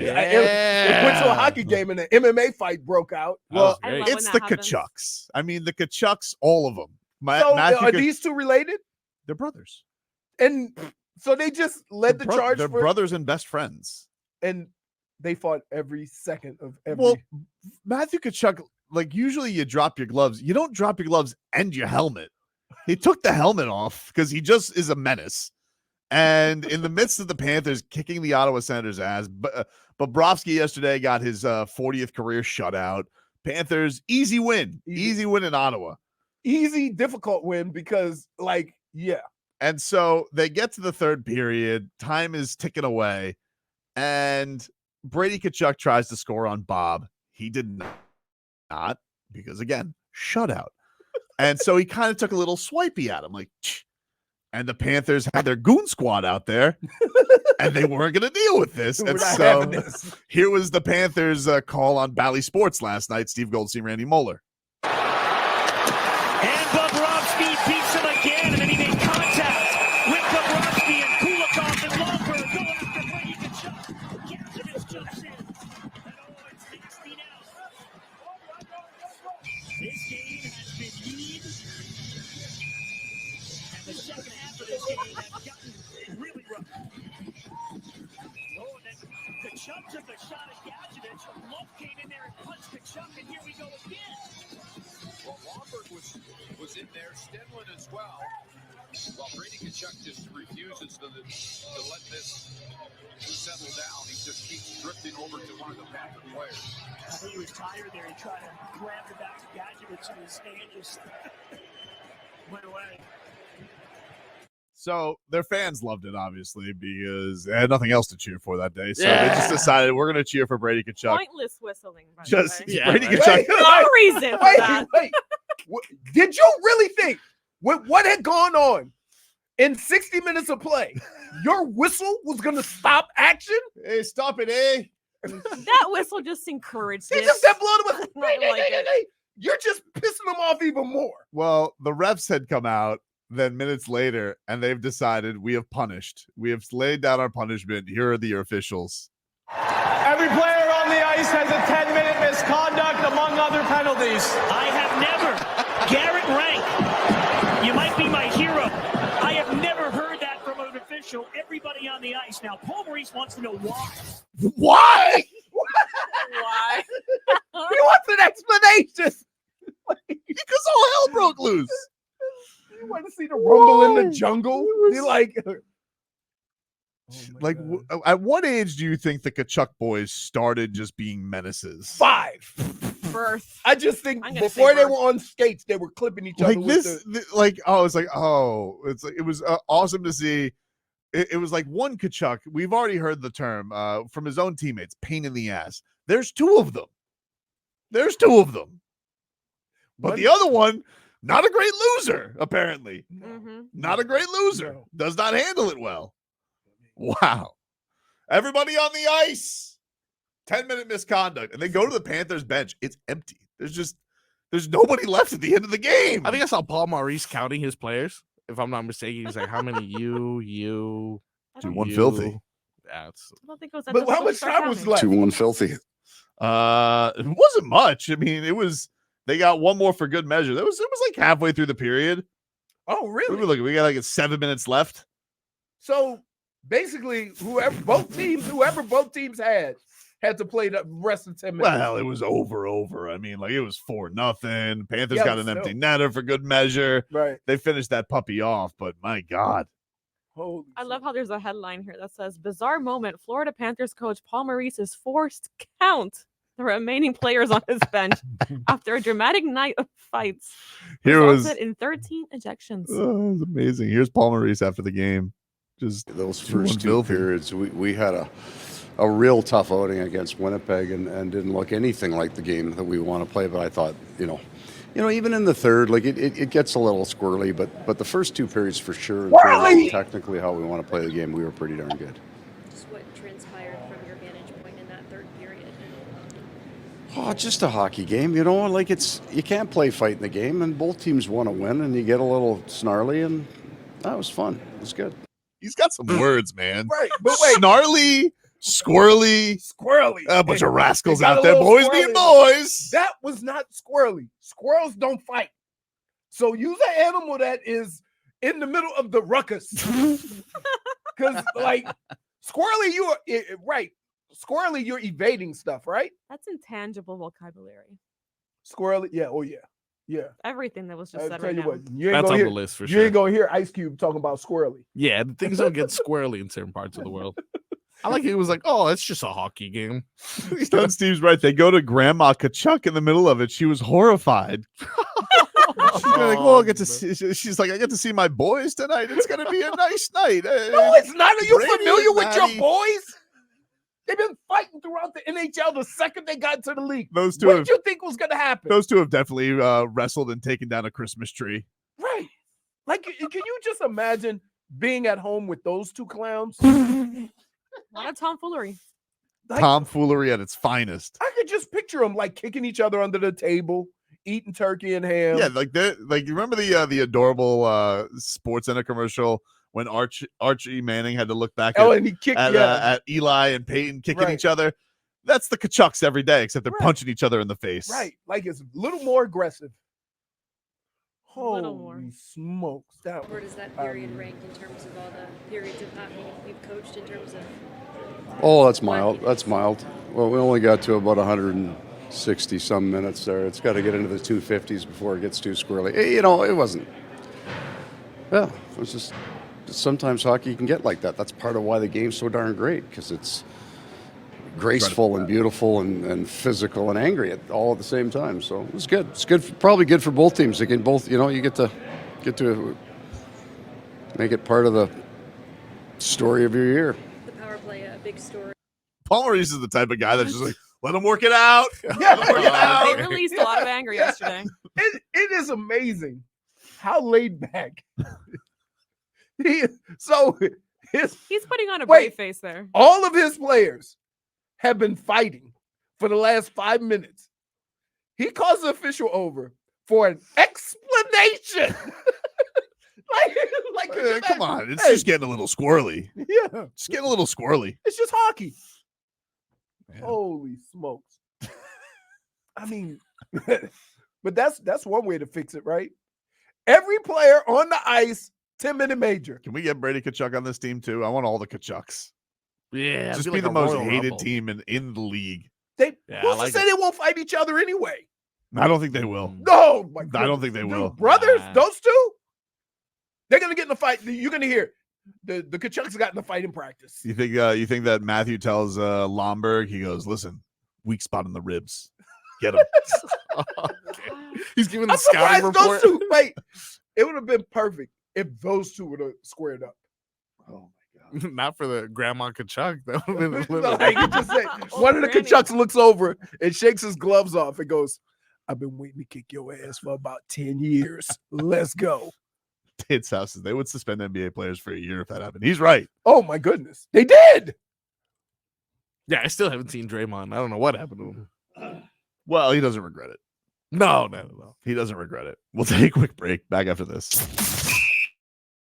It went to a hockey game and an MMA fight broke out. Well, it's the Kachucks. I mean, the Kachucks, all of them. Are these two related? They're brothers. And so they just led the charge. They're brothers and best friends. And they fought every second of every. Well, Matthew Tkachuk, like usually you drop your gloves. You don't drop your gloves and your helmet. He took the helmet off because he just is a menace. And in the midst of the Panthers kicking the Ottawa Senators' ass, Bobrovsky yesterday got his 40th career shutout. Panthers, easy win in Ottawa. Easy, difficult win because, And so they get to the third period. Time is ticking away. And Brady Tkachuk tries to score on Bob. He did not because, again, shutout. And so he kind of took a little swipey at him, like, Ch-. And the Panthers had their goon squad out there, and they weren't going to deal with this. And so here was the Panthers' call on Bally Sports last night. Steve Goldstein, Randy Moeller. And Bobrovsky beats him again, and then he made contact with Bobrovsky and Kulikov and Lomberg going after Brady Tkachuk. Gavin jumps in. And it's nasty now. This game has been mean. And the second half of this game has gotten really rough. Oh, and then Tkachuk took a shot at Gadjevich. Love came in there and punched Tkachuk, and here we go again. Well, Lomberg was in there, Stenlund as well. Well, Brady Tkachuk just refuses to let this settle down. He just keeps drifting over to one of the Panther players. I think he was tired there. He tried to grab the back to Gadjevich, and his hand just went away. So their fans loved it, obviously, because they had nothing else to cheer for that day. So they just decided we're going to cheer for Brady Tkachuk. Pointless whistling. Brady Tkachuk. No reason for that. Wait. Did you really think with what had gone on in 60 minutes of play, your whistle was going to stop action? Hey, stop it, eh? That whistle just encouraged it. He just kept blowing them. Hey. You're just pissing them off even more. Well, the refs had come out then minutes later, and they've decided we have punished. We have laid down our punishment. Here are the officials. Every player on the ice has a 10-minute misconduct, among other penalties. I have never, Garrett Rank, you might be my hero. I have never heard that from an official. Everybody on the ice. Now, Paul Maurice wants to know why. Why? Why? He wants an explanation. Because all hell broke loose. You want to see the rumble in the jungle? Be like, at what age do you think the Tkachuk boys started just being menaces? 5. Birth. I just think before they were on skates, they were clipping each other. It was awesome to see. It was like one Tkachuk. We've already heard the term from his own teammates, pain in the ass. There's 2 of them. But the other one, not a great loser, apparently. Mm-hmm. Not a great loser. No. Does not handle it well. Wow. Everybody on the ice. 10-minute misconduct. And they go to the Panthers bench. It's empty. There's nobody left at the end of the game. I think I saw Paul Maurice counting his players. If I'm not mistaken, he's like, how many you? 2-1 filthy. Yeah, I don't think it was. But how much time was left? 2-1 filthy. It wasn't much. I mean, they got one more for good measure. It was like halfway through the period. Oh, really? We got like 7 minutes left. So basically, whoever both teams had to play the rest of 10 minutes. Well, it was over. I mean, like it was 4-0. Panthers got an empty netter for good measure. Right. They finished that puppy off, but my God. I love how there's a headline here that says, bizarre moment, Florida Panthers coach Paul Maurice is forced to count the remaining players on his bench after a dramatic night of fights. Here resulted in 13 ejections. Oh, it was amazing. Here's Paul Maurice after the game. Just those first 2 periods, we had a real tough outing against Winnipeg and didn't look anything like the game that we want to play. But I thought, even in the third, like it gets a little squirrely, but the first 2 periods for sure, in terms of technically how we want to play the game, we were pretty darn good. Just what transpired from your vantage point in that third period? Oh, just a hockey game, like you can't play fight in the game, and both teams want to win, and you get a little snarly, and that was fun. It was good. He's got some words, man. Right, but wait. Snarly Squirrely. A bunch of rascals They got out a there. little Boys squirrely being in boys. That was not squirrely. Squirrels don't fight. So use an animal that is in the middle of the ruckus. Because, like, squirrely, you are right. Squirrely, you're evading stuff, right? That's intangible vocabulary. Squirrely, yeah, oh yeah, yeah. Everything that was just I'll said tell right you now. what, you ain't That's gonna on hear, the list for you sure. ain't gonna hear Ice Cube talking about squirrely. Yeah, things don't get squirrely in certain parts of the world. I like he was like, oh, it's just a hockey game. Stone Steve's right. They go to Grandma Kachuk in the middle of it. She was horrified. She's like, well, I get to see. She's like, I get to see my boys tonight. It's gonna be a nice night. No, it's not. Are you Brady familiar and with your Matty. boys? They've been fighting throughout the NHL the second they got to the league. Those two What have, did you think was gonna happen? those two have definitely wrestled and taken down a Christmas tree. Right. Like, can you just imagine being at home with those two clowns? A lot of tomfoolery. Like, Tomfoolery at its finest. I could just picture them like kicking each other under the table, eating turkey and ham. Yeah, like you remember the adorable Sports Center commercial when Archie Manning had to look back and he kicked at Eli and Peyton kicking Right. each other. That's the Kachucks every day, except they're Right. punching each other in the face. Right. Like it's a little more aggressive. A little Holy more. smokes. That Where was, does that period rank in terms of all the periods of hockey you've coached in terms of? Oh, that's mild. That's mild. Well, we only got to about 160 some minutes there. It's got to get into the 250s before it gets too squirrely. You know, it wasn't. Yeah, it was just sometimes hockey can get like that. That's part of why the game's so darn great, because it's graceful and beautiful and physical and angry all at the same time. So it was good. It's good. Probably good for both teams. They can both. You know, you get to make it part of the story of your year. The power play, a big story. Paul Maurice is the type of guy that's just like, let him work it out. Yeah. Let him work it out. They released a lot of anger yesterday. it is amazing how laid back. He's putting on a Wait. brave face there. all of his players have been fighting for the last 5 minutes. He calls the official over for an explanation. like Come on, it's Hey. just getting a little squirrely. Yeah, Just getting a little squirrely. it's just hockey. Man. Holy smokes. I mean, but that's one way to fix it, right? Every player on the ice, 10-minute major. Can we get Brady Kachuk on this team too? I want all the Kachucks. Yeah, Just it'd be like the a most Royal hated Rumble. team in the league. Who's I to like say it. they won't fight each other anyway? I don't think they will. No, my I don't goodness. think they Dude, will. Brothers, Nah. those two, they're gonna get in a fight. You're gonna hear the Kachucks got in a fight in practice. You think that Matthew tells Lomberg, he goes, listen, weak spot in the ribs. Get him. He's giving the I'm scouting surprised those report. two. Wait, it would have been perfect if those two would have squared up. Oh my God. Not for the Grandma Kachuk. That would have been a No, little. like, you just say, one of the Granny. Kachucks looks over and shakes his gloves off and goes, I've been waiting to kick your ass for about 10 years. Let's go. Tate's house is they would suspend NBA players for a year if that happened. He's right. Oh my goodness. They did. Yeah, I still haven't seen Draymond. I don't know what happened to him. Well, he doesn't regret it. No. He doesn't regret it. We'll take a quick break. Back after this.